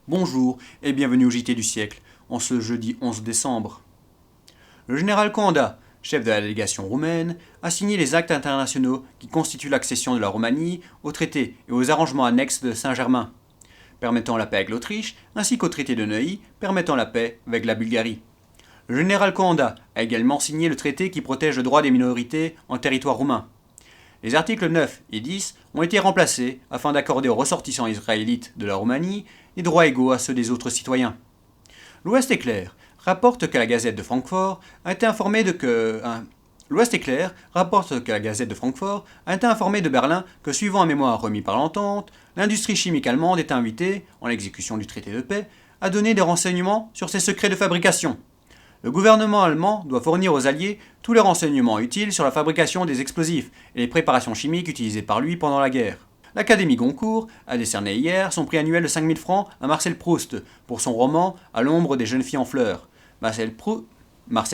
Bonjour et bienvenue au JT du siècle, en ce jeudi 11 décembre. Le général Coanda, chef de la délégation roumaine, a signé les actes internationaux qui constituent l'accession de la Roumanie au traité et aux arrangements annexes de Saint-Germain, permettant la paix avec l'Autriche, ainsi qu'au traité de Neuilly, permettant la paix avec la Bulgarie. Le général Coanda a également signé le traité qui protège le droit des minorités en territoire roumain. Les articles 9 et 10 ont été remplacés afin d'accorder aux ressortissants israélites de la Roumanie des droits égaux à ceux des autres citoyens. L'Ouest éclair rapporte que la Gazette de Francfort a été informée de Berlin que, suivant un mémoire remis par l'Entente, l'industrie chimique allemande est invitée, en l'exécution du traité de paix, à donner des renseignements sur ses secrets de fabrication. Le gouvernement allemand doit fournir aux Alliés tous les renseignements utiles sur la fabrication des explosifs et les préparations chimiques utilisées par lui pendant la guerre. L'Académie Goncourt a décerné hier son prix annuel de 5000 francs à Marcel Proust pour son roman À l'ombre des jeunes filles en fleurs. Marcel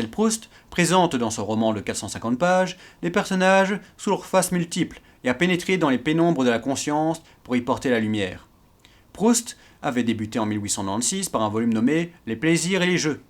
Proust présente dans son roman de 450 pages des personnages sous leurs faces multiples et a pénétré dans les pénombres de la conscience pour y porter la lumière. Proust avait débuté en 1896 par un volume nommé Les plaisirs et les jeux.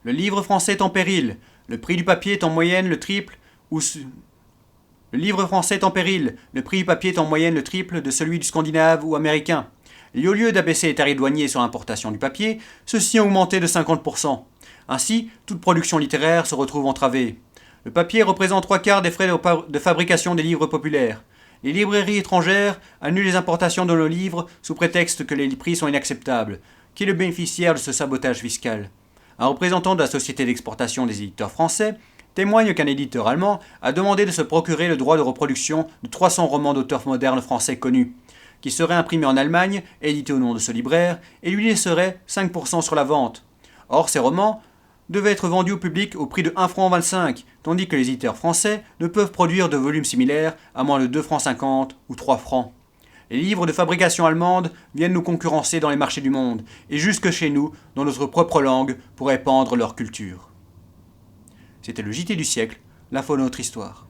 Le livre français est en péril. Le prix du papier est en moyenne le triple Le livre français est en péril. Le prix du papier est en moyenne le triple de celui du scandinave ou américain. Et au lieu d'abaisser les tarifs douaniers sur l'importation du papier, ceux-ci ont augmenté de 50%. Ainsi, toute production littéraire se retrouve entravée. Le papier représente 3/4 des frais de fabrication des livres populaires. Les librairies étrangères annulent les importations de nos livres sous prétexte que les prix sont inacceptables. Qui est le bénéficiaire de ce sabotage fiscal ? Un représentant de la société d'exportation des éditeurs français témoigne qu'un éditeur allemand a demandé de se procurer le droit de reproduction de 300 romans d'auteurs modernes français connus, qui seraient imprimés en Allemagne, édités au nom de ce libraire, et lui laisserait 5% sur la vente. Or, ces romans devaient être vendus au public au prix de 1,25 franc, tandis que les éditeurs français ne peuvent produire de volumes similaires à moins de 2,50 francs ou 3 francs. Les livres de fabrication allemande viennent nous concurrencer dans les marchés du monde, et jusque chez nous, dans notre propre langue, pour répandre leur culture. C'était le JT du siècle, l'info de notre histoire.